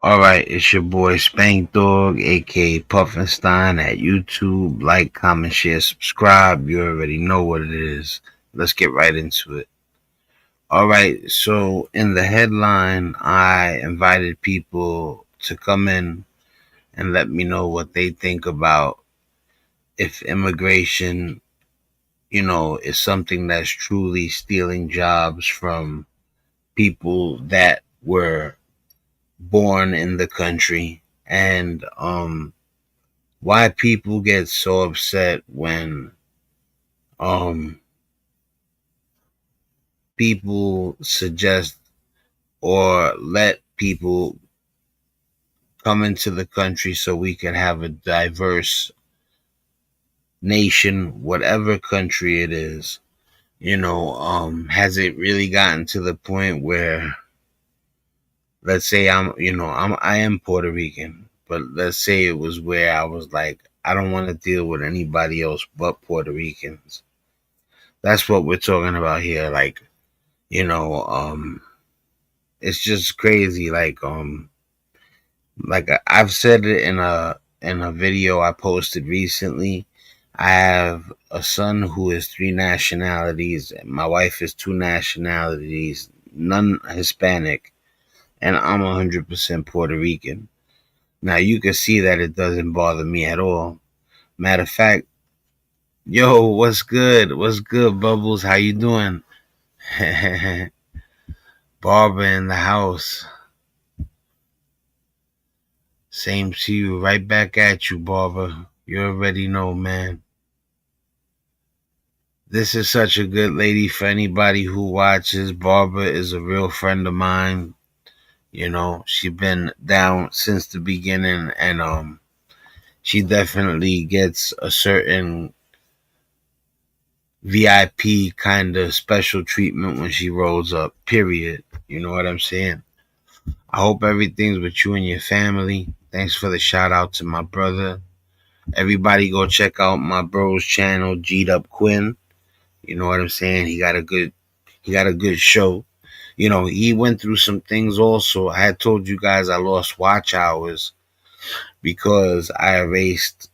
Alright, it's your boy Spank Dog, aka Puffinstein at YouTube. Like, comment, share, subscribe. You already know what it is. Let's get right into it. Alright, so in the headline, I invited people to come in and let me know what they think about if immigration, is something that's truly stealing jobs from people that were born in the country, and why people get so upset when um people suggest or let people come into the country so we can have a diverse nation, whatever country it is. Has it really gotten to the point where, let's say I am Puerto Rican, but let's say it was where I was like, I don't want to deal with anybody else but Puerto Ricans. That's what we're talking about here. Like, you know, it's just crazy. I've said it in a video I posted recently. I have a son who is three nationalities. And my wife is two nationalities, none Hispanic, and I'm 100% Puerto Rican. Now you can see that it doesn't bother me at all. Matter of fact, yo, what's good? What's good, Bubbles? How you doing? Barbara in the house. Same to you. Right back at you, Barbara. You already know, man. This is such a good lady for anybody who watches. Barbara is a real friend of mine. She's been down since the beginning, and she definitely gets a certain VIP kind of special treatment when she rolls up. Period. You know what I'm saying? I hope everything's with you and your family. Thanks for the shout out to my brother. Everybody go check out my bro's channel, G'd Up Quinn. You know what I'm saying? He got a good show. He went through some things also. I had told you guys I lost watch hours because I erased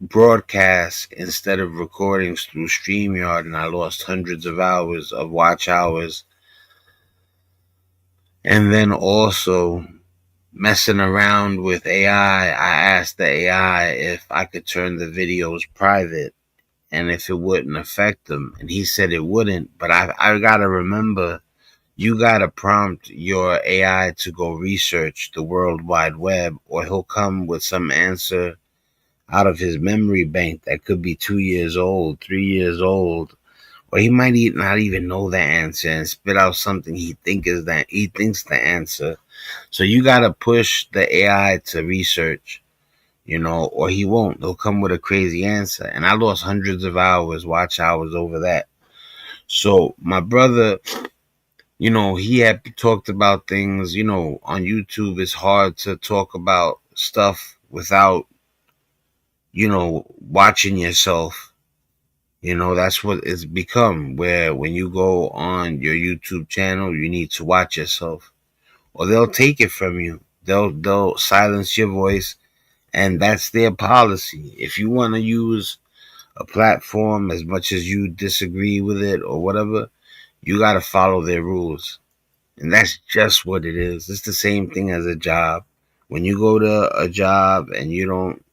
broadcasts instead of recordings through StreamYard, and I lost hundreds of hours of watch hours. And then also messing around with AI, I asked the AI if I could turn the videos private and if it wouldn't affect them. And he said it wouldn't. But I got to remember, you got to prompt your AI to go research the World Wide Web, or he'll come with some answer out of his memory bank that could be 2 years old, 3 years old, or he might not even know the answer and spit out something he thinks the answer. So you got to push the AI to research, or he won't. He'll come with a crazy answer. And I lost hundreds of hours, watch hours over that. So my brother, he had talked about things, on YouTube. It's hard to talk about stuff without, watching yourself. That's what it's become, where when you go on your YouTube channel, you need to watch yourself, or they'll take it from you. They'll silence your voice, and that's their policy. If you want to use a platform as much as you disagree with it or whatever, you got to follow their rules. And that's just what it is. It's the same thing as a job. When you go to a job and you don't,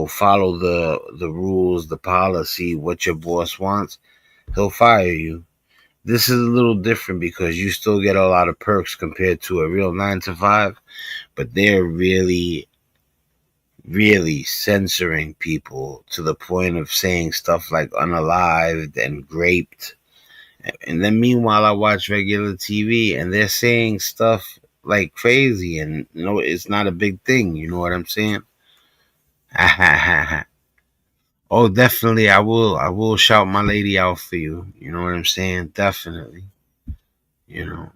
follow the rules, the policy, what your boss wants, he'll fire you. This is a little different because you still get a lot of perks compared to a real 9 to 5, but they're really, really censoring people to the point of saying stuff like unalived and graped. And then meanwhile, I watch regular TV and they're saying stuff like crazy, and it's not a big thing. You know what I'm saying? Oh, definitely, I will. I will shout my lady out for you. You know what I'm saying? Definitely. You know.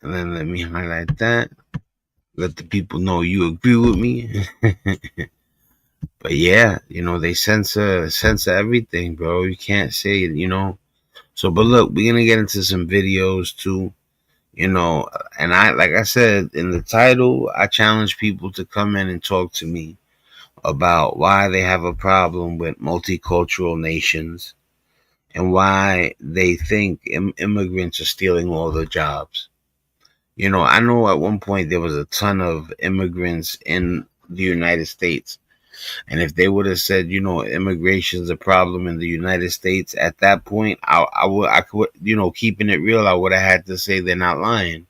And then let me highlight that. Let the people know you agree with me. But yeah, they censor everything, bro. You can't say, So, but look, we're gonna get into some videos too, you know. And I, like I said in the title, I challenge people to come in and talk to me about why they have a problem with multicultural nations and why they think immigrants are stealing all the jobs. You know, I know at one point there was a ton of immigrants in the United States. And if they would have said, you know, immigration is a problem in the United States at that point, I could, you know, keeping it real, I would have had to say they're not lying.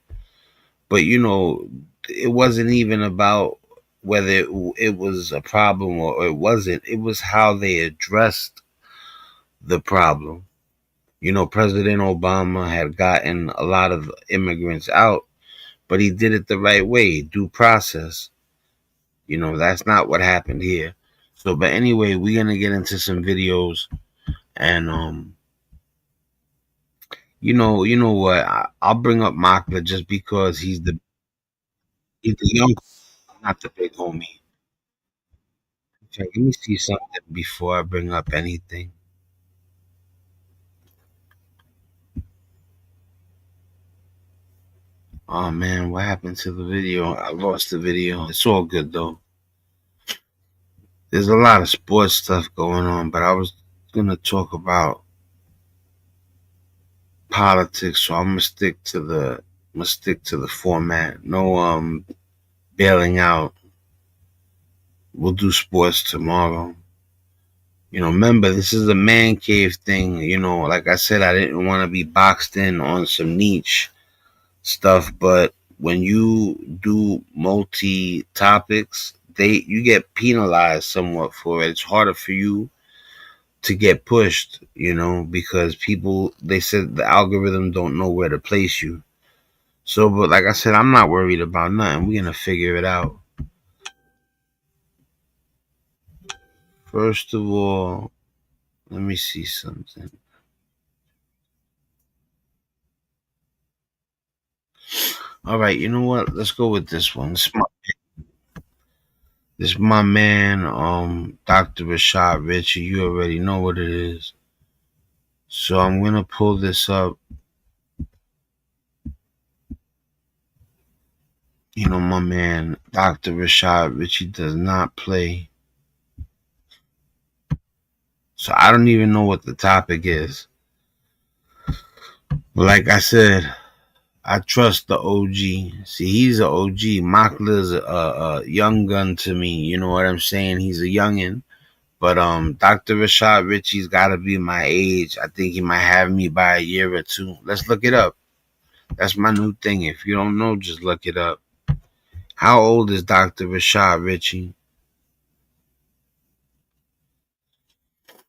But, you know, it wasn't even about whether it was a problem or it wasn't. It was how they addressed the problem. You know, President Obama had gotten a lot of immigrants out, but he did it the right way, due process. You know, that's not what happened here. So, but anyway, we're gonna get into some videos, and you know what? I'll bring up Makla just because he's the young, not the big homie. Okay, let me see something before I bring up anything. Oh man, what happened to the video? I lost the video. It's all good though. There's a lot of sports stuff going on, but I was gonna talk about politics, so I'm gonna stick to the format. No bailing out. We'll do sports tomorrow. You know, remember this is a man cave thing. You know, like I said, I didn't want to be boxed in on some niche stuff, but when you do multi topics, you get penalized somewhat for it. It's harder for you to get pushed, you know, because people they said the algorithm don't know where to place you. So, but like I said, I'm not worried about nothing. We're gonna figure it out. First of all, let me see something. All right, you know what? Let's go with this one. This is my man, Dr. Rashad Ritchie. You already know what it is. So I'm gonna pull this up. You know, my man, Dr. Rashad Ritchie does not play. So I don't even know what the topic is. But like I said, I trust the OG. See, he's an OG. Makla's a young gun to me. You know what I'm saying? He's a youngin'. But Dr. Rashad Ritchie's got to be my age. I think he might have me by a year or two. Let's look it up. That's my new thing. If you don't know, just look it up. How old is Dr. Rashad Ritchie?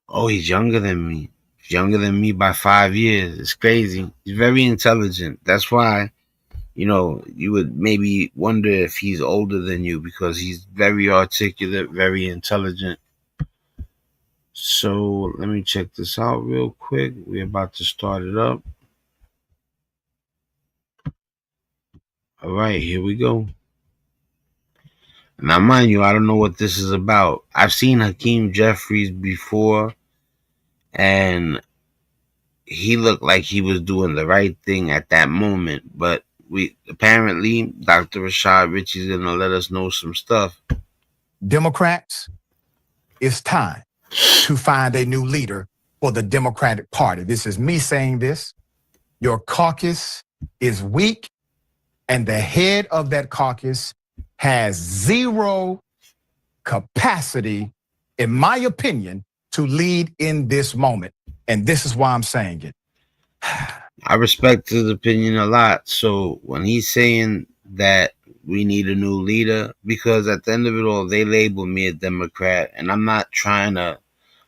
Oh, he's younger than me. He's younger than me by 5 years. It's crazy. He's very intelligent. That's why, you know, you would maybe wonder if he's older than you because he's very articulate, very intelligent. So let me check this out real quick. We're about to start it up. All right, here we go. Now, mind you, I don't know what this is about. I've seen Hakeem Jeffries before, and he looked like he was doing the right thing at that moment. But we apparently, Dr. Rashad Ritchie's gonna let us know some stuff. Democrats, it's time to find a new leader for the Democratic Party. This is me saying this. Your caucus is weak, and the head of that caucus has zero capacity, in my opinion, to lead in this moment. And this is why I'm saying it. I respect his opinion a lot. So when he's saying that we need a new leader, because at the end of it all, they label me a Democrat, and I'm not trying to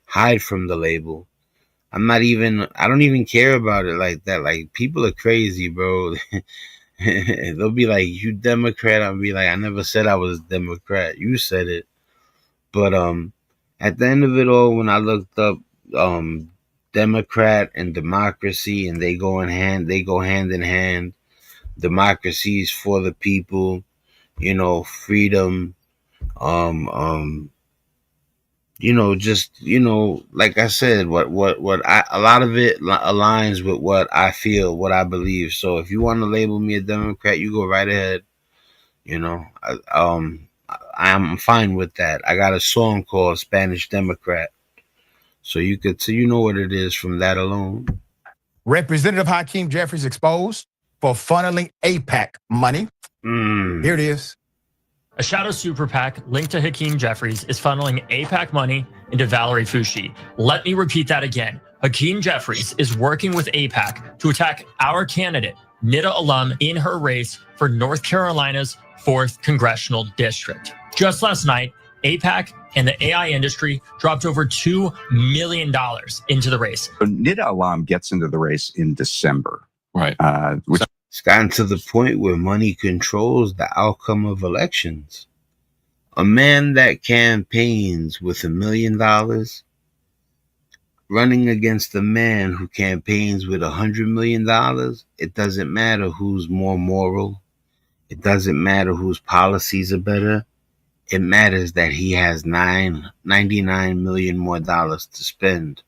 hide from the label. I don't even care about it like that. Like, people are crazy, bro. They'll be like, you Democrat. I'll be like, I never said I was Democrat. You said it. But at the end of it all, when I looked up Democrat and democracy, and they go hand in hand. Democracy is for the people, you know, freedom, um, um, just like I said, a lot of it aligns with what I feel, what I believe. So if you want to label me a Democrat, you go right ahead. I'm fine with that. I got a song called Spanish Democrat, so you know what it is from that alone. Representative Hakeem Jeffries exposed for funneling AIPAC money. Here it is. A shadow super PAC linked to Hakeem Jeffries is funneling AIPAC money into Valerie Foushee. Let me repeat that again. Hakeem Jeffries is working with AIPAC to attack our candidate, NIDA alum, in her race for North Carolina's 4th Congressional District. Just last night, AIPAC and the AI industry dropped over $2 million into the race. So NIDA alum gets into the race in December. Right. It's gotten to the point where money controls the outcome of elections. A man that campaigns with $1 million running against a man who campaigns with $100 million, it doesn't matter who's more moral. It doesn't matter whose policies are better. It matters that he has $99 million more to spend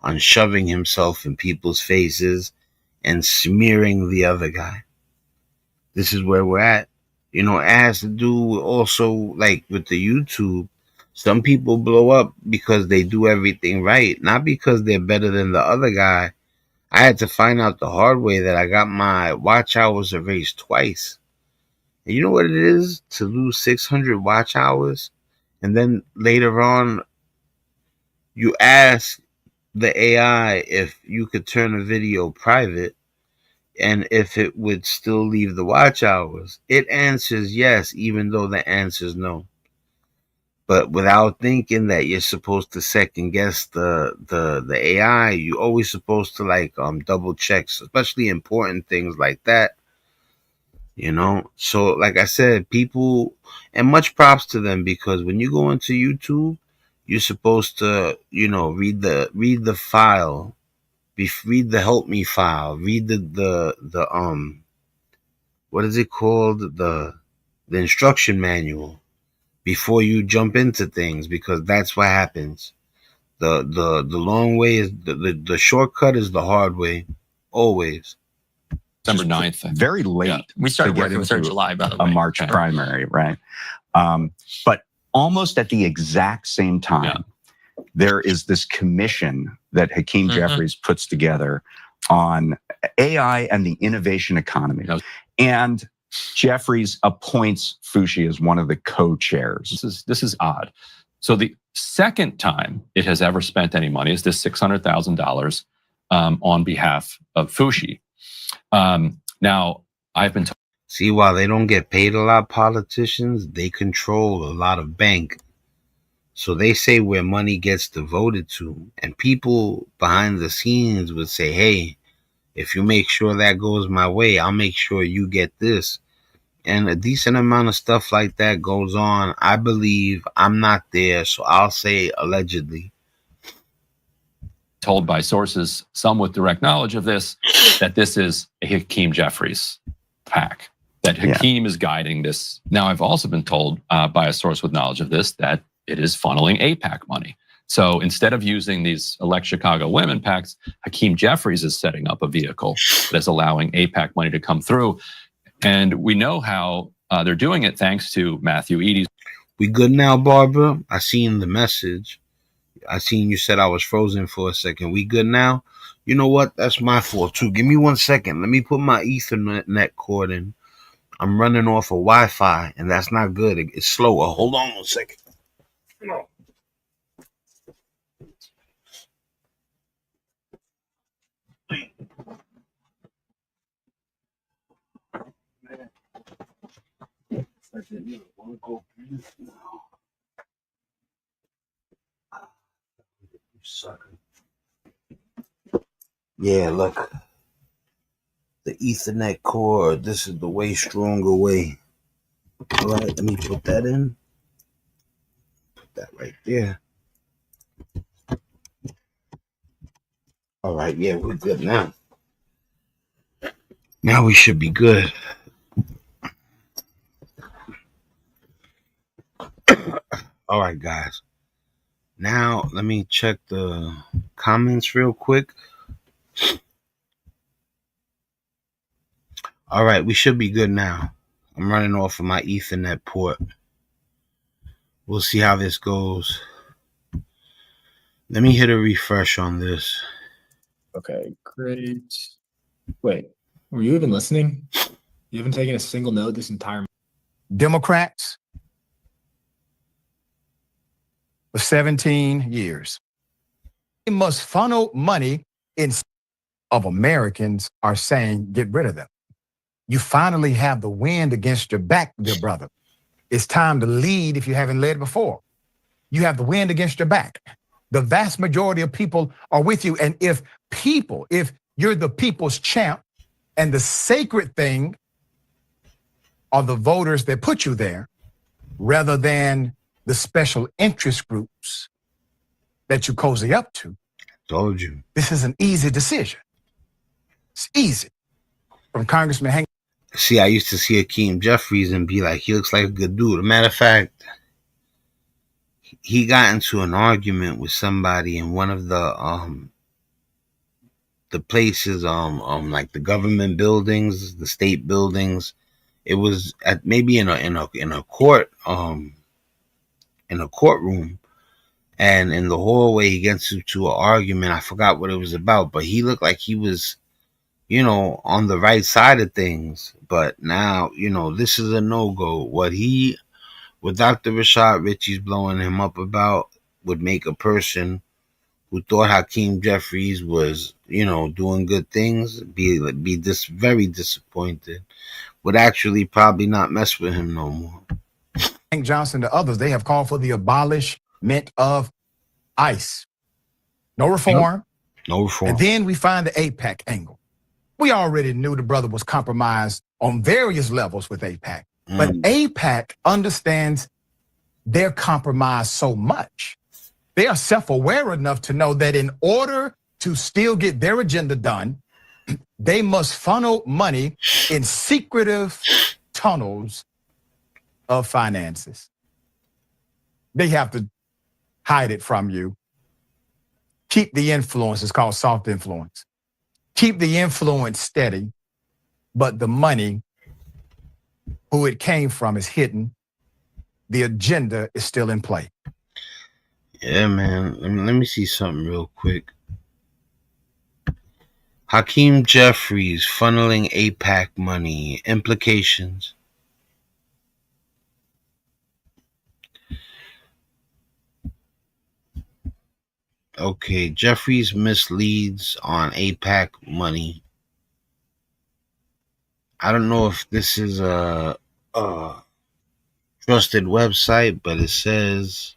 on shoving himself in people's faces and smearing the other guy. This is where we're at. It has to do with also, like with the YouTube, some people blow up because they do everything right, not because they're better than the other guy. I had to find out the hard way that I got my watch hours erased twice. And you know what it is to lose 600 watch hours? And then later on, you ask the AI if you could turn a video private and if it would still leave the watch hours. It answers yes, even though the answer is no. But without thinking that you're supposed to second guess the AI, you're always supposed to double check, especially important things like that. So like I said, people, and much props to them, because when you go into YouTube, you're supposed to, read the file, read the help me file, read the what is it called? The instruction manual before you jump into things, because that's what happens. The long way is the shortcut is the hard way, always. December 9th. Very late. Yeah. We started working with her in July, by the way. A March primary, right? But almost at the exact same time, there is this commission that Hakeem Jeffries puts together on AI and the innovation economy. And Jeffries appoints Foushee as one of the co-chairs. This is odd. So the second time it has ever spent any money is this $600,000 on behalf of Foushee. Now, I've been told. See, while they don't get paid a lot, politicians, they control a lot of bank. So they say where money gets devoted to. And people behind the scenes would say, hey, if you make sure that goes my way, I'll make sure you get this. And a decent amount of stuff like that goes on. I believe, I'm not there, so I'll say allegedly. Told by sources, some with direct knowledge of this, that this is a Hakeem Jeffries PAC, that Hakeem is guiding this. Now, I've also been told by a source with knowledge of this that it is funneling AIPAC money. So instead of using these Elect Chicago Women PACs, Hakeem Jeffries is setting up a vehicle that's allowing AIPAC money to come through. And we know how they're doing it thanks to Matthew Eady's. We good now, Barbara? I seen the message. I seen you said I was frozen for a second. We good now? You know what? That's my fault too. Give me 1 second. Let me put my Ethernet cord in. I'm running off of Wi-Fi, and that's not good. It's slower. Hold on 1 second. No. Yeah, look. The Ethernet cord. This is the way stronger way. All right, let me put that in. Put that right there. All right, yeah, we're good now. Now we should be good. All right, guys. Now, let me check the comments real quick. All right, we should be good now. I'm running off of my Ethernet port. We'll see how this goes. Let me hit a refresh on this. Okay, great. Wait, were you even listening? You haven't taken a single note this entire. Democrats for 17 years. They must funnel money in of Americans are saying, get rid of them. You finally have the wind against your back, dear brother. It's time to lead if you haven't led before. You have the wind against your back. The vast majority of people are with you. And if you're the people's champ and the sacred thing are the voters that put you there, rather than the special interest groups that you cozy up to. Told you. This is an easy decision. It's easy. From Congressman Hank. See, I used to see Hakeem Jeffries and be like, he looks like a good dude. As a matter of fact, he got into an argument with somebody in one of the places, like the government buildings, the state buildings. It was at maybe in a court, in a courtroom, and in the hallway he gets into an argument. I forgot what it was about, but he looked like he was, on the right side of things. But now, this is a no-go. What Dr. Rashad Ritchie's blowing him up about would make a person who thought Hakeem Jeffries was, doing good things, be very disappointed. Would actually probably not mess with him no more. Hank Johnson to others, they have called for the abolishment of ICE. No reform. No reform. And then we find the AIPAC angle. We already knew the brother was compromised on various levels with AIPAC. But AIPAC understands their compromise so much. They are self-aware enough to know that in order to still get their agenda done, they must funnel money in secretive tunnels of finances. They have to hide it from you. Keep the influence. It's called soft influence. Keep the influence steady, but the money, who it came from, is hidden. The agenda is still in play. Yeah, man. Let me see something real quick. Hakeem Jeffries funneling AIPAC money. Implications. Okay, Jeffries misleads on AIPAC money. I don't know if this is a trusted website, but it says,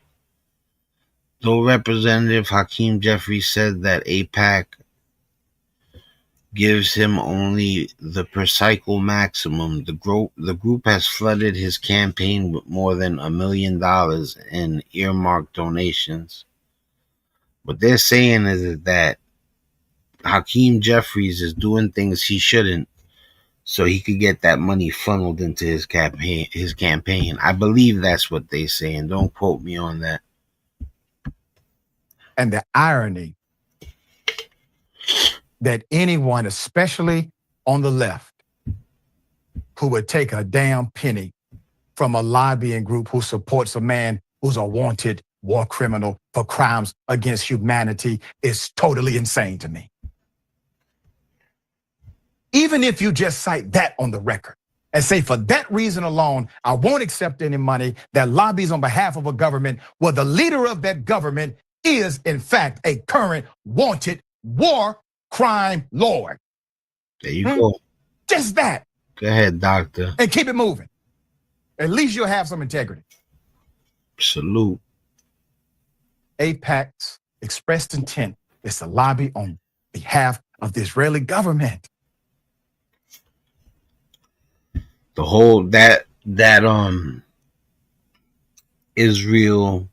though Representative Hakeem Jeffries said that AIPAC gives him only the per cycle maximum, the group has flooded his campaign with more than $1 million in earmarked donations. What they're saying is that Hakeem Jeffries is doing things he shouldn't, so he could get that money funneled into his campaign. I believe that's what they're saying. Don't quote me on that. And the irony that anyone, especially on the left, who would take a damn penny from a lobbying group who supports a man who's a wanted war criminal for crimes against humanity is totally insane to me. Even if you just cite that on the record and say, for that reason alone, I won't accept any money that lobbies on behalf of a government where the leader of that government is, in fact, a current wanted war crime lord. There you go. Just that. Go ahead, doctor. And keep it moving. At least you'll have some integrity. Salute. AIPAC's expressed intent is to lobby on behalf of the Israeli government. The whole that Israel,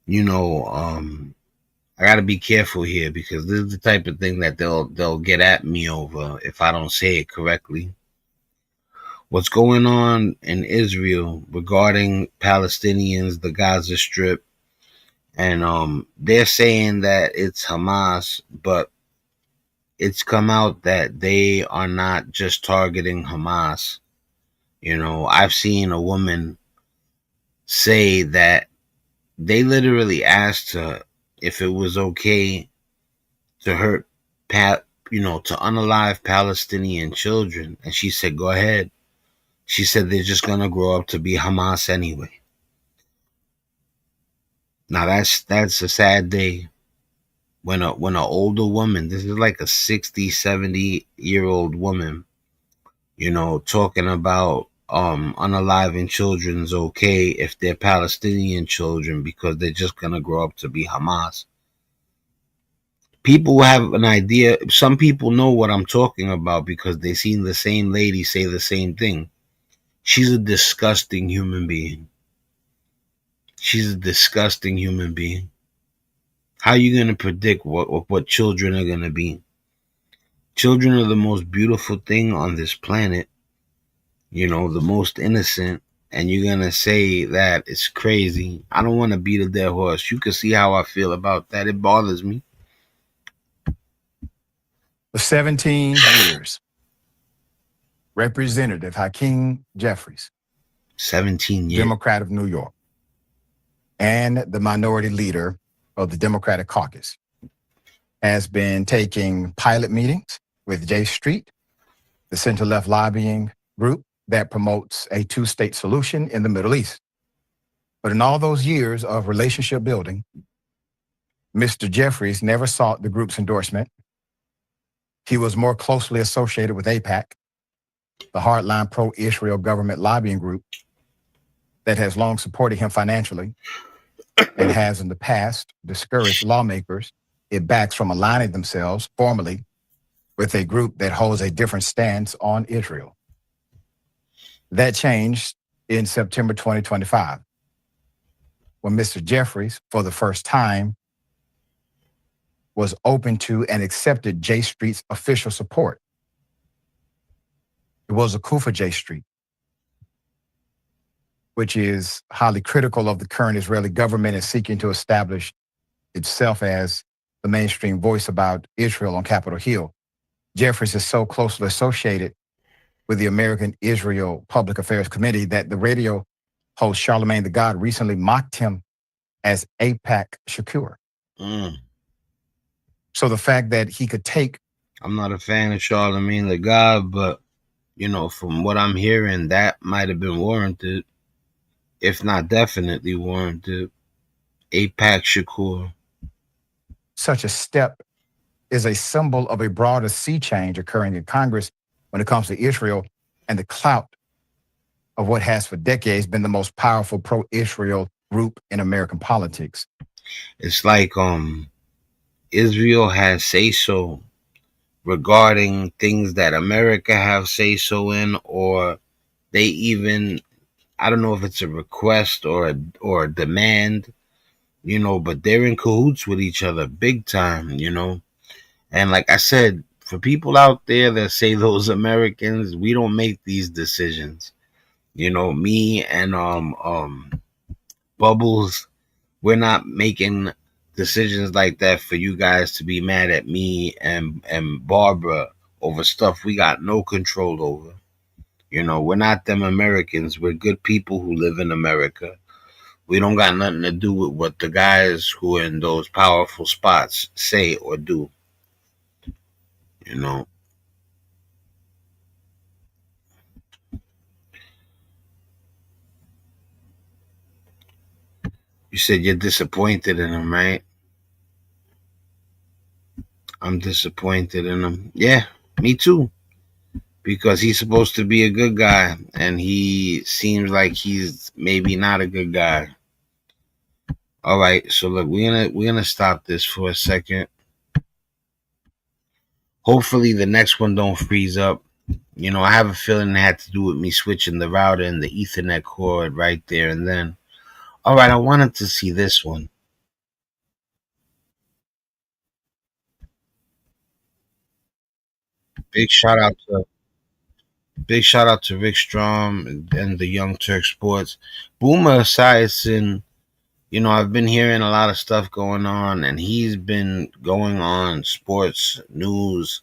I gotta be careful here because this is the type of thing that they'll get at me over if I don't say it correctly. what's going on in Israel regarding Palestinians, the Gaza Strip, and they're saying that it's Hamas, but it's come out that they are not just targeting Hamas. I've seen a woman say that they literally asked her if it was okay to hurt to unalive Palestinian children, and she said, "Go ahead." She said they're just gonna grow up to be Hamas anyway. Now that's a sad day when an older woman, this is like a 60, 70-year-old woman, talking about unaliving children's okay if they're Palestinian children because they're just gonna grow up to be Hamas. People have an idea. Some people know what I'm talking about because they've seen the same lady say the same thing. She's a disgusting human being. She's a disgusting human being. How are you going to predict what children are going to be? Children are the most beautiful thing on this planet, the most innocent, and you're going to say that it's crazy. I don't want to beat a dead horse. You can see how I feel about that. It bothers me. For 17 years, Representative Hakeem Jeffries, 17 years. Democrat of New York, and the minority leader of the Democratic caucus, has been taking pilot meetings with J Street, the center-left lobbying group that promotes a two-state solution in the Middle East. But in all those years of relationship building, Mr. Jeffries never sought the group's endorsement. He was more closely associated with AIPAC, the hardline pro-Israel government lobbying group that has long supported him financially and has in the past discouraged lawmakers it backs from aligning themselves formally with a group that holds a different stance on Israel. That changed in September 2025, when Mr. Jeffries, for the first time, was open to and accepted J Street's official support. It was a coup for J Street, which is highly critical of the current Israeli government and seeking to establish itself as the mainstream voice about Israel on Capitol Hill. Jeffries is so closely associated with the American Israel Public Affairs Committee that the radio host Charlemagne the God recently mocked him as AIPAC Shakur. So the fact that he could take... I'm not a fan of Charlemagne the God, but, from what I'm hearing, that might have been warranted, if not definitely warranted. AIPAC Shakur. Such a step is a symbol of a broader sea change occurring in Congress when it comes to Israel and the clout of what has for decades been the most powerful pro-Israel group in American politics. It's like Israel has say-so regarding things that America have say-so in, or they even, I don't know if it's a request or a demand, but they're in cahoots with each other big time, And like I said, for people out there that say those Americans, we don't make these decisions. Me and Bubbles, we're not making decisions like that for you guys to be mad at me and Barbara over stuff we got no control over. We're not them Americans. We're good people who live in America. We don't got nothing to do with what the guys who are in those powerful spots say or do. You said you're disappointed in him, right? I'm disappointed in him. Yeah, me too. Because he's supposed to be a good guy, and he seems like he's maybe not a good guy. All right, so look, we're gonna stop this for a second. Hopefully the next one don't freeze up. I have a feeling it had to do with me switching the router and the Ethernet cord right there and then. All right, I wanted to see this one. Big shout out to Big shout out to Rick Strom and the Young Turk Sports. Boomer Esiason, I've been hearing a lot of stuff going on, and he's been going on sports news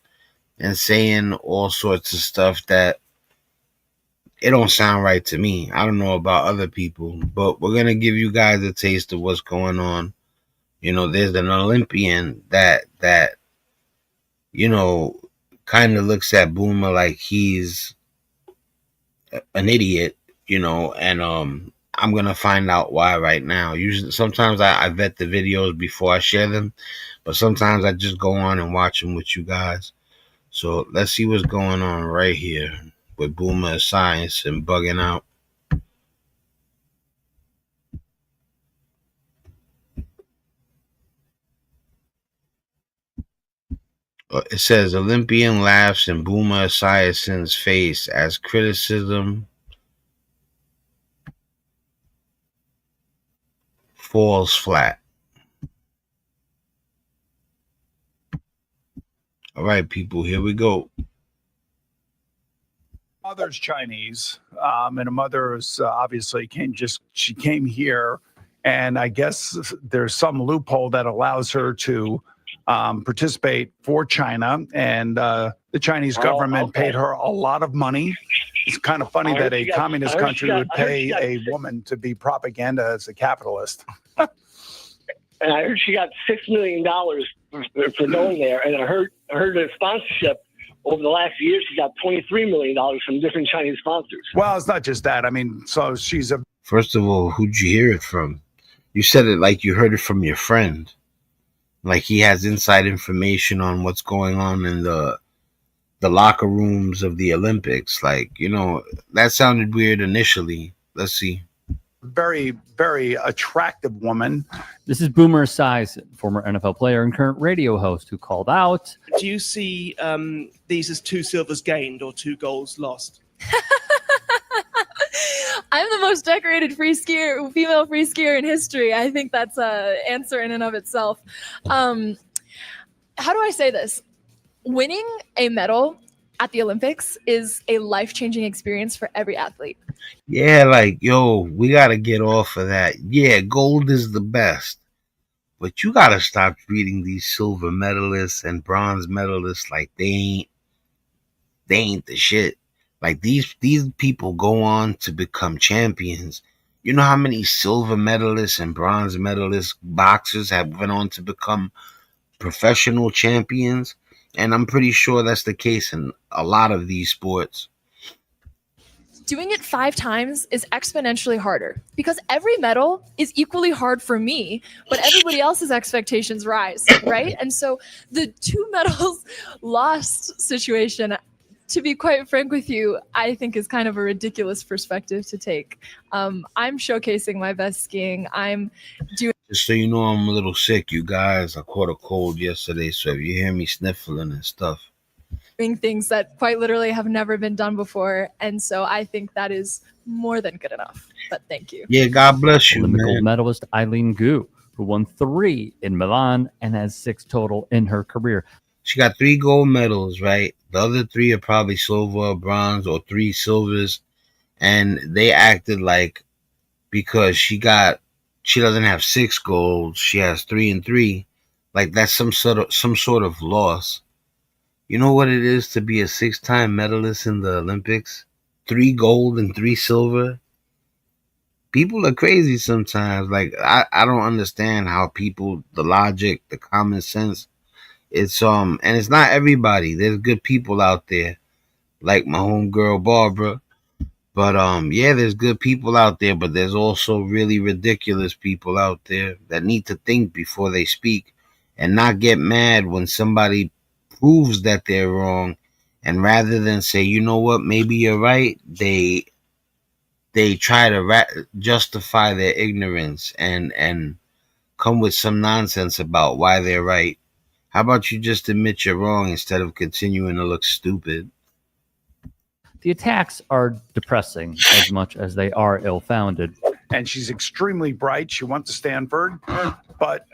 and saying all sorts of stuff that it don't sound right to me. I don't know about other people, but we're gonna give you guys a taste of what's going on. There's an Olympian that kind of looks at Boomer like he's an idiot, and I'm gonna find out why right now. Usually, sometimes I vet the videos before I share them, but sometimes I just go on and watch them with you guys. So let's see what's going on right here with Boomer Science and bugging out. It says Olympian laughs in Boomer Esiason's face as criticism falls flat. All right, people, here we go. Mother's Chinese, and a mother's obviously she came here, and I guess there's some loophole that allows her to participate for China, and the Chinese government paid her a lot of money. It's kind of funny that a communist country would pay a woman to be propaganda as a capitalist. And I heard she got $6 million for going there, and I heard the sponsorship. Over the last year, she got $23 million from different Chinese sponsors. Well, it's not just that. I mean, so she's a... First of all, who'd you hear it from? You said it like you heard it from your friend. Like he has inside information on what's going on in the locker rooms of the Olympics. Like, that sounded weird initially. Let's see. Very, very attractive woman. This is Boomer Esiason, former NFL player and current radio host, who called out. Do you see these as 2 silvers gained or 2 golds lost? I'm the most decorated female free skier in history. I think that's an answer in and of itself. How do I say this? Winning a medal at the Olympics is a life-changing experience for every athlete. Yeah, we got to get off of that. Yeah, gold is the best. But you got to stop treating these silver medalists and bronze medalists like they ain't the shit. Like these people go on to become champions. You know how many silver medalists and bronze medalist boxers have went on to become professional champions? And I'm pretty sure that's the case in a lot of these sports. Doing it 5 times is exponentially harder because every medal is equally hard for me, but everybody else's expectations rise, right? And so the 2 medals lost situation, to be quite frank with you, I think is kind of a ridiculous perspective to take. I'm showcasing my best skiing. I'm doing... Just so you know, I'm a little sick, you guys. I caught a cold yesterday, so if you hear me sniffling and stuff, doing things that quite literally have never been done before. And so I think that is more than good enough. But thank you. Yeah, God bless you, Olympic man. gold medalist Eileen Gu, who won 3 in Milan and has 6 total in her career. She got 3 gold medals, right? The other 3 are probably silver or bronze, or 3 silvers. And they acted like because she doesn't have 6 golds, she has 3 and 3. Like that's some sort of loss. You know what it is to be a 6-time medalist in the Olympics? 3 gold and 3 silver. People are crazy sometimes. Like I don't understand how people, the logic, the common sense. It's and it's not everybody. There's good people out there, like my homegirl Barbara. But yeah, there's good people out there, but there's also really ridiculous people out there that need to think before they speak and not get mad when somebody proves that they're wrong, and rather than say, you know what, maybe you're right, they try to justify their ignorance and come with some nonsense about why they're right. How about you just admit you're wrong instead of continuing to look stupid? The attacks are depressing as much as they are ill-founded. And she's extremely bright. She went to Stanford, but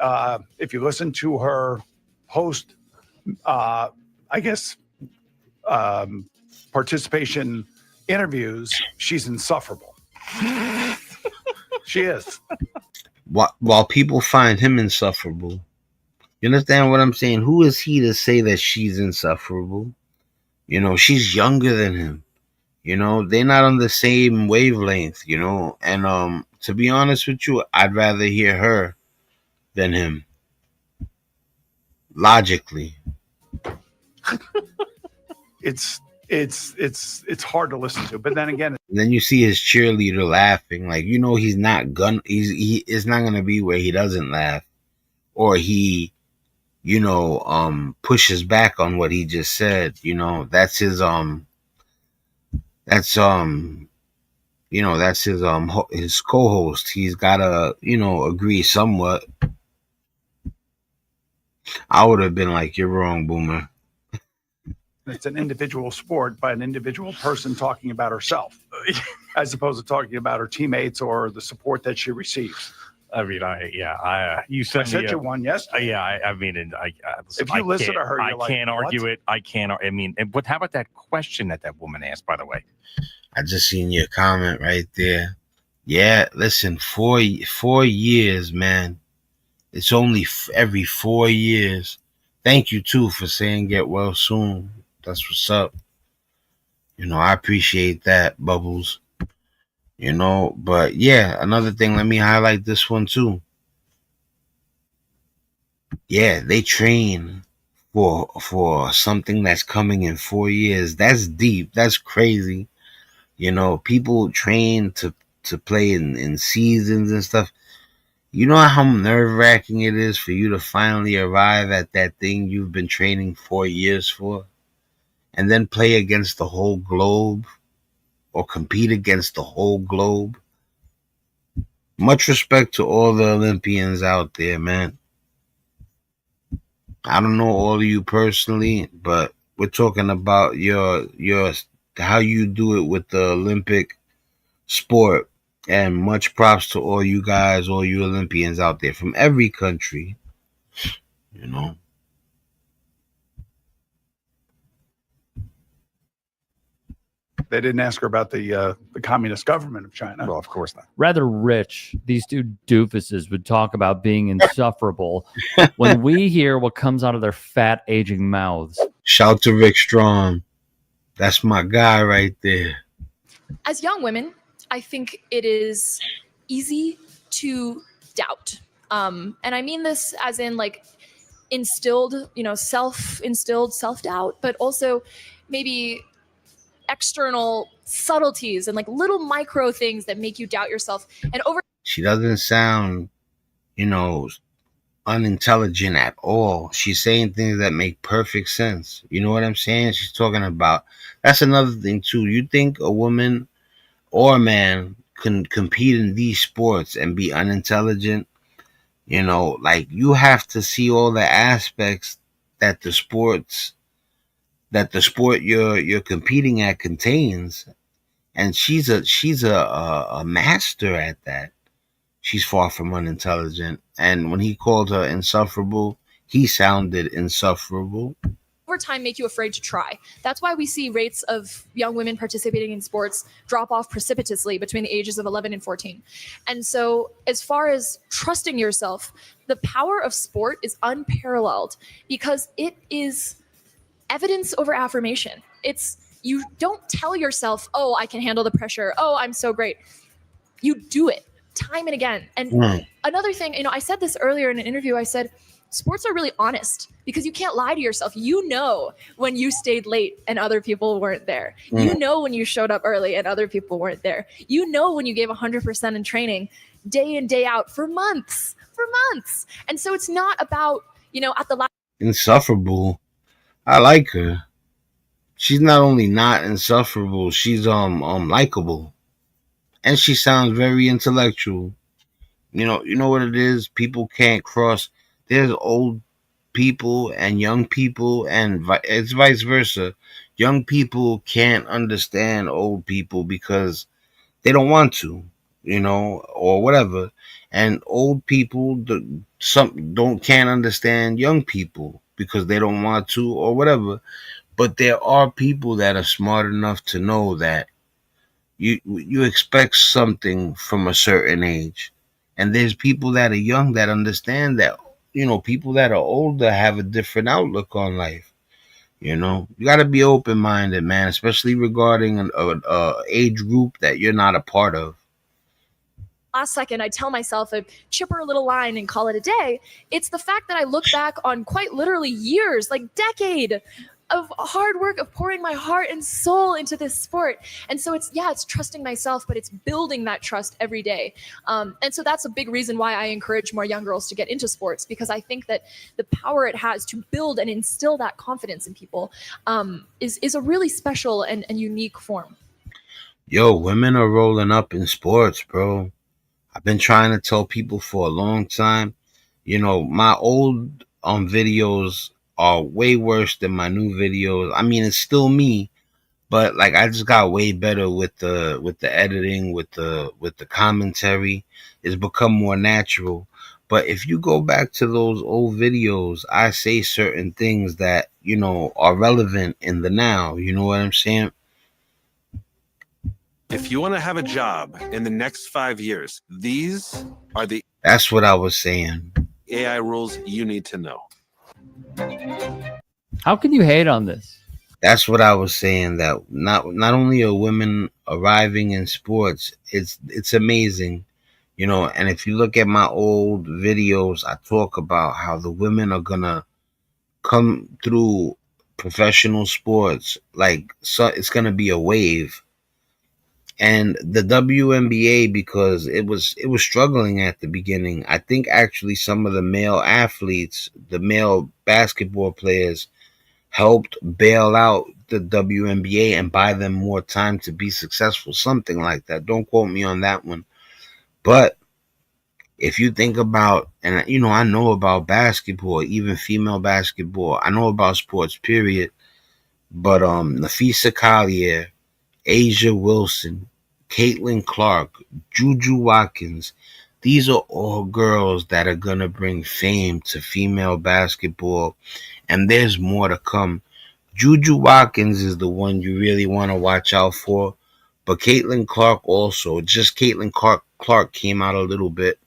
if you listen to her post, participation interviews, she's insufferable. She is. While people find him insufferable, you understand what I'm saying? Who is he to say that she's insufferable? You know, she's younger than him. You know, they're not on the same wavelength, you know. And to be honest with you, I'd rather hear her than him. Logically. It's hard to listen to. But then again, And then you see his cheerleader laughing, like, you know, he's not it's not gonna be where he doesn't laugh, or he, you know, pushes back on what he just said. You know, that's his that's you know, that's his co-host. He's gotta, you know, agree somewhat. I would have been like, you're wrong, Boomer. it's an individual sport by an individual person talking about herself, as opposed to talking about her teammates or the support that she receives. I mean, you I sent sent me you one yesterday. I mean, If you listen to her, I you're like, can't argue what? it. I can't. I mean, but how about that question that woman asked? By the way, I just seen your comment right there. Yeah, listen, 4 years, man. It's only every 4 years. Thank you too for saying get well soon. That's what's up. You know, I appreciate that, Bubbles. You know, but yeah, another thing, let me highlight this one too. Yeah, they train for something that's coming in 4 years. That's deep. That's crazy. You know, people train to play in seasons and stuff. You know how nerve-wracking it is for you to finally arrive at that thing you've been training 4 years for, and then play against the whole globe or compete against the whole globe. Much respect to all the Olympians out there, man. I don't know all of you personally, but we're talking about your how you do it with the Olympic sport. And much props to all you guys, all you Olympians out there from every country. You know. They didn't ask her about the communist government of China. well, of course not. Rather rich, these two doofuses would talk about being insufferable when we hear what comes out of their fat, aging mouths. Shout to Rick Strong. That's my guy right there. As young women, I think it is easy to doubt. And I mean this as in like instilled, self-instilled self-doubt, but also maybe external subtleties and like little micro things that make you doubt yourself. And over She doesn't sound, you know, unintelligent at all. She's saying things that make perfect sense. You know what I'm saying? She's talking about, that's another thing too. You think a woman or a man can compete in these sports and be unintelligent? You know, like you have to see all the aspects that the sport you're competing at contains, and she's a master at that. She's far from unintelligent, and when he called her insufferable, he sounded insufferable. time make you afraid to try. That's why we see rates of young women participating in sports drop off precipitously between the ages of 11 and 14. And so as far as trusting yourself, the power of sport is unparalleled because it is evidence over affirmation. It's, you don't tell yourself, oh, I can handle the pressure. Oh, I'm so great. You do it time and again. And another thing, I said this earlier in an interview, I said, sports are really honest because you can't lie to yourself. You know when you stayed late and other people weren't there. You know when you showed up early and other people weren't there. You know when you gave 100% in training day in, day out for months. And so it's not about, at the last. Insufferable. I like her. She's not only not insufferable, she's likable. And she sounds very intellectual. You know what it is? People can't cross. There's old people and young people, and it's vice versa. Young people can't understand old people because they don't want to, or whatever. And old people can't understand young people because they don't want to or whatever. But there are people that are smart enough to know that you expect something from a certain age, and there's people that are young that understand that. People that are older have a different outlook on life. You got to be open minded, man, especially regarding a age group that you're not a part of. Last second, I tell myself a chipper little line and call it a day. It's the fact that I look back on quite literally years, like decade of hard work, of pouring my heart and soul into this sport. And so it's trusting myself, but it's building that trust every day. And so that's a big reason why I encourage more young girls to get into sports, because I think that the power it has to build and instill that confidence in people is a really special and unique form. Yo, women are rolling up in sports, bro. I've been trying to tell people for a long time. My old videos are way worse than my new videos. I mean, it's still me, but like I just got way better with the editing, with the commentary. It's become more natural. But if you go back to those old videos, I say certain things that are relevant in the now. You know what I'm saying? If you want to have a job in the next 5 years, these are the That's what I was saying. AI rules you need to know. How can you hate on this? That's what I was saying. That not only are women arriving in sports, it's amazing, And if you look at my old videos, I talk about how the women are gonna come through professional sports. Like, so it's gonna be a wave. And the WNBA, because it was struggling at the beginning. I think actually some of the male athletes, the male basketball players, helped bail out the WNBA and buy them more time to be successful, something like that. Don't quote me on that one. But if you think about, and I know about basketball, even female basketball, I know about sports, period. But Nafisa Collier, Asia Wilson, Caitlin Clark, Juju Watkins, these are all girls that are gonna bring fame to female basketball, and there's more to come. Juju Watkins is the one you really want to watch out for, but Caitlin Clark also. Just Caitlin Clark came out a little bit,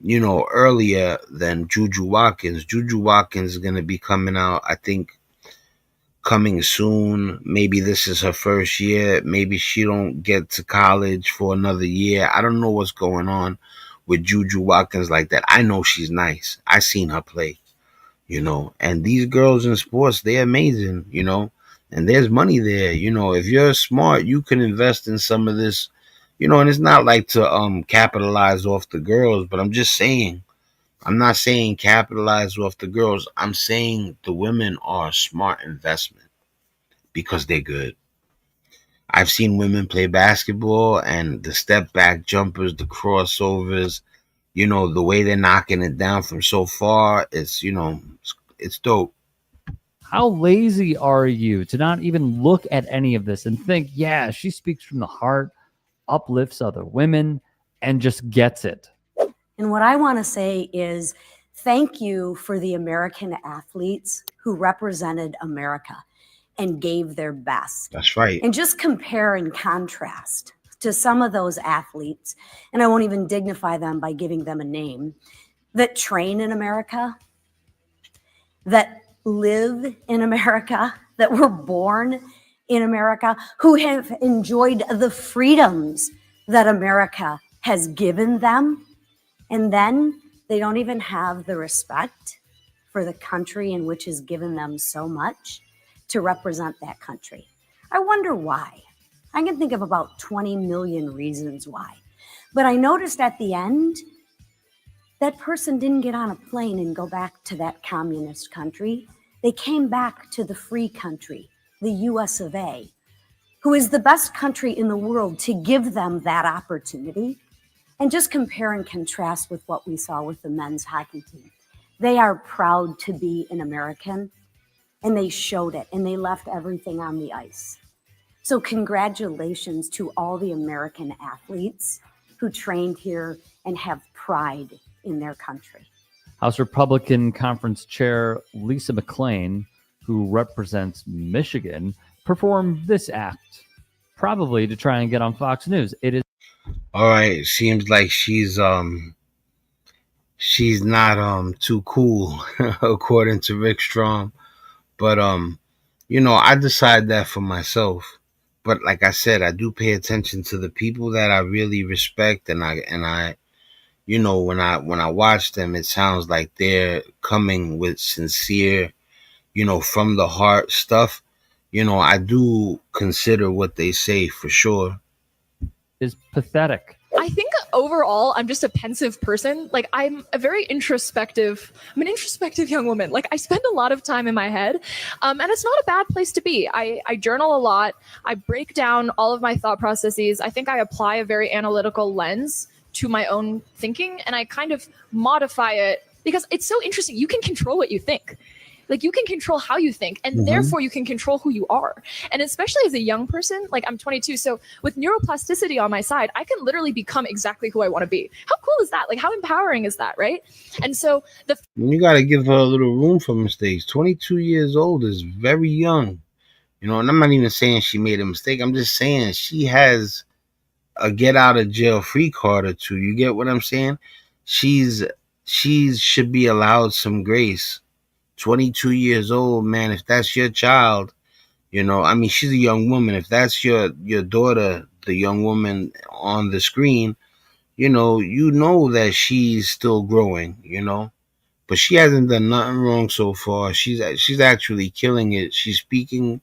earlier than Juju Watkins. Juju Watkins is gonna be coming out, I think, coming soon. Maybe this is her first year. Maybe she don't get to college for another year. I don't know what's going on with Juju Watkins like that. I know she's nice. I seen her play, and these girls in sports, they're amazing, and there's money there. If you're smart, you can invest in some of this, and it's not like to capitalize off the girls, but I'm just saying, I'm not saying capitalize off the girls. I'm saying the women are a smart investment because they're good. I've seen women play basketball, and the step back jumpers, the crossovers, the way they're knocking it down from so far, it's dope. How lazy are you to not even look at any of this and think, yeah, she speaks from the heart, uplifts other women, and just gets it? And what I want to say is thank you for the American athletes who represented America and gave their best. That's right. And just compare and contrast to some of those athletes, and I won't even dignify them by giving them a name, that train in America, that live in America, that were born in America, who have enjoyed the freedoms that America has given them. And then they don't even have the respect for the country in which has given them so much to represent that country. I wonder why. I can think of about 20 million reasons why. But I noticed at the end, that person didn't get on a plane and go back to that communist country. They came back to the free country, the US of A, who is the best country in the world to give them that opportunity. And just compare and contrast with what we saw with the men's hockey team. They are proud to be an American, and they showed it, and they left everything on the ice. So congratulations to all the American athletes who trained here and have pride in their country. House Republican Conference Chair Lisa McClain, who represents Michigan, performed this act. probably to try and get on Fox News. It is All right, seems like she's not too cool according to Rick Strom. But I decide that for myself. But like I said, I do pay attention to the people that I really respect, and I when I watch them, it sounds like they're coming with sincere, from the heart stuff. I do consider what they say for sure. is pathetic. I think overall, I'm just a pensive person. Like I'm an introspective young woman. Like I spend a lot of time in my head, and it's not a bad place to be. I journal a lot. I break down all of my thought processes. I think I apply a very analytical lens to my own thinking, and I kind of modify it because it's so interesting. You can control what you think. Like you can control how you think, and therefore you can control who you are. And especially as a young person, like I'm 22, so with neuroplasticity on my side, I can literally become exactly who I want to be. How cool is that? Like how empowering is that, right? And so you got to give her a little room for mistakes. 22 years old is very young, and I'm not even saying she made a mistake. I'm just saying she has a get out of jail free card or two. You get what I'm saying? She should be allowed some grace. 22 years old, man. If that's your child, she's a young woman. If that's your daughter, the young woman on the screen, you know that she's still growing, but she hasn't done nothing wrong so far. She's actually killing it. She's speaking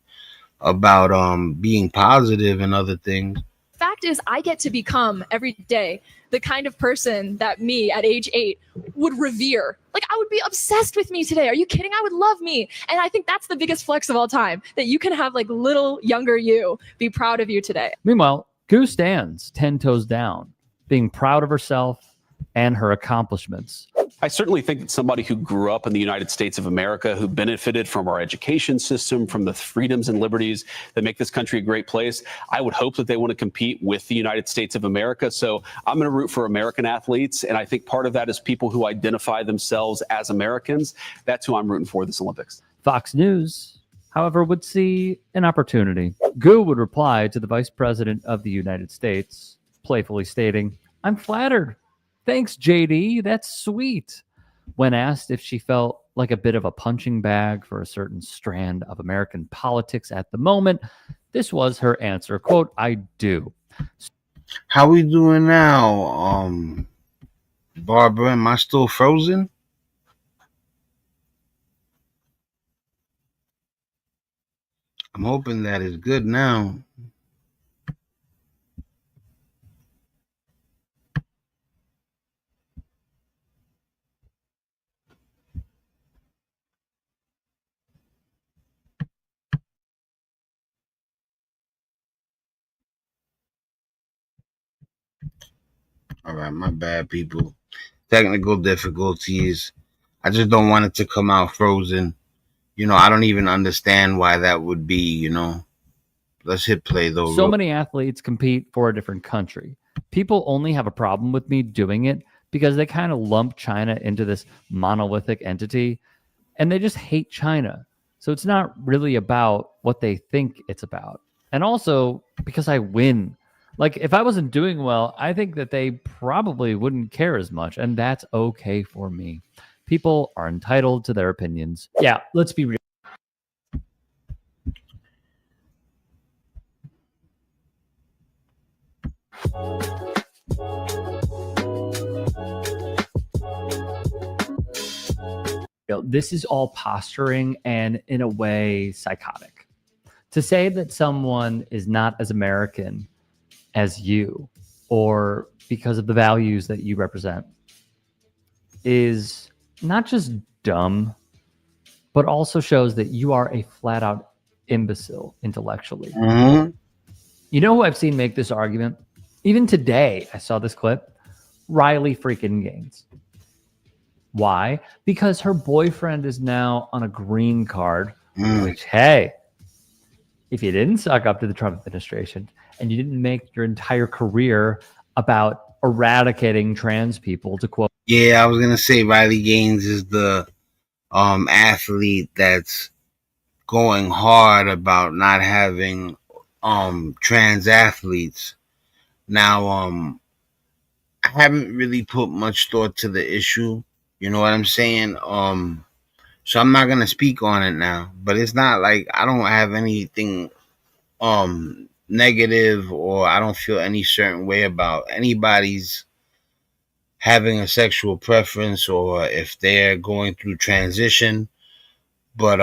about being positive and other things. fact is, I get to become every day the kind of person that me at age 8 would revere. Like I would be obsessed with me today. Are you kidding? I would love me. And I think that's the biggest flex of all time, that you can have like little younger you be proud of you today. Meanwhile, Gu stands 10 toes down, being proud of herself and her accomplishments. I certainly think that somebody who grew up in the United States of America, who benefited from our education system, from the freedoms and liberties that make this country a great place, I would hope that they want to compete with the United States of America. So I'm going to root for American athletes. And I think part of that is people who identify themselves as Americans. That's who I'm rooting for this Olympics. Fox News, however, would see an opportunity. Gu would reply to the Vice President of the United States, playfully stating, "I'm flattered. Thanks, JD. That's sweet." When asked if she felt like a bit of a punching bag for a certain strand of American politics at the moment, this was her answer. Quote, "I do." How we doing now, Barbara? Am I still frozen? I'm hoping that is good now. All right, my bad, people. Technical difficulties. I just don't want it to come out frozen. I don't even understand why that would be, Let's hit play, though. So many athletes compete for a different country. People only have a problem with me doing it because they kind of lump China into this monolithic entity, and they just hate China. So it's not really about what they think it's about. And also because I win. Like, if I wasn't doing well, I think that they probably wouldn't care as much, and that's okay for me. People are entitled to their opinions. Yeah, let's be real. This is all posturing and, in a way, psychotic. To say that someone is not as American as you, or because of the values that you represent, is not just dumb, but also shows that you are a flat out imbecile intellectually. Mm-hmm. You know who I've seen make this argument? Even today, I saw this clip. Riley freaking Gaines. Why? Because her boyfriend is now on a green card, which, hey, if you didn't suck up to the Trump administration and you didn't make your entire career about eradicating trans people, to quote. Yeah, I was going to say Riley Gaines is the athlete that's going hard about not having trans athletes. Now, I haven't really put much thought to the issue. You know what I'm saying? So I'm not gonna speak on it now. But it's not like I don't have anything negative, or I don't feel any certain way about anybody's having a sexual preference, or if they're going through transition. But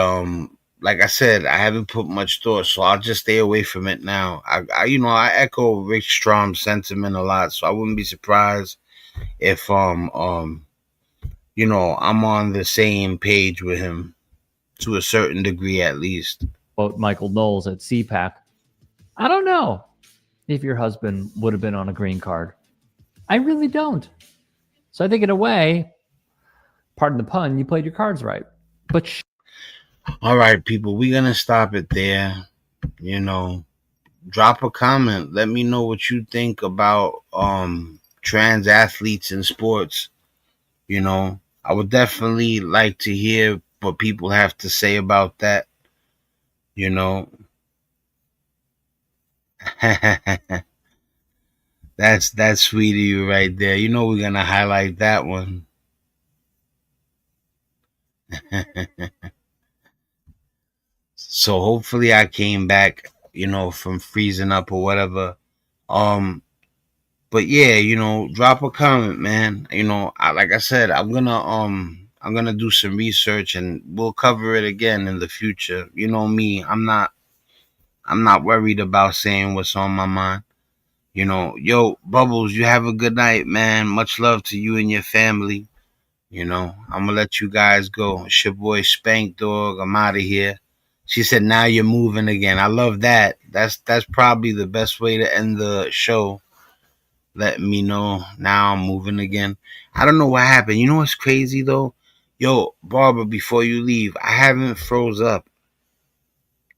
like I said, I haven't put much thought, so I'll just stay away from it now. I echo Rick Strom's sentiment a lot, so I wouldn't be surprised if I'm on the same page with him to a certain degree, at least. Quote Michael Knowles at CPAC. I don't know if your husband would have been on a green card. I really don't. So I think in a way, pardon the pun, you played your cards right. But all right, people, we're gonna stop it there. Drop a comment. Let me know what you think about trans athletes in sports. I would definitely like to hear what people have to say about that. That's sweet of you right there. We're gonna highlight that one. So hopefully I came back, from freezing up or whatever. But yeah, drop a comment, man. Like I said, I'm gonna do some research and we'll cover it again in the future. You know me, I'm not worried about saying what's on my mind. Yo, Bubbles, you have a good night, man. Much love to you and your family. I'm gonna let you guys go. It's your boy Spank Dog. I'm out of here. She said, now you're moving again. I love that. That's probably the best way to end the show. Letting me know now I'm moving again. I don't know what happened. You know what's crazy though? Yo, Barbara, before you leave, I haven't froze up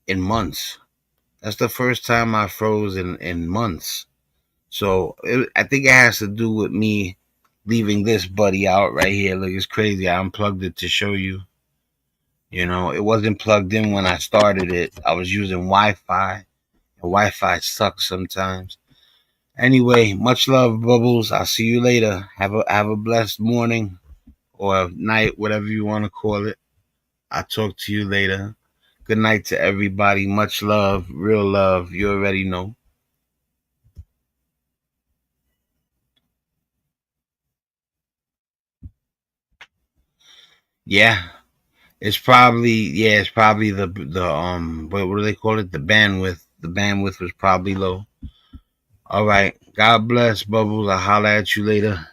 in months. That's the first time I froze in months. So I think it has to do with me leaving this buddy out right here. Look, it's crazy. I unplugged it to show you. It wasn't plugged in when I started it. I was using Wi-Fi. And Wi-Fi sucks sometimes. Anyway, much love, Bubbles. I'll see you later. Have a blessed morning or night, whatever you want to call it. I'll talk to you later. Good night to everybody. Much love, real love. You already know. Yeah. It's probably the what do they call it? The bandwidth. The bandwidth was probably low. All right. God bless, Bubbles. I'll holler at you later.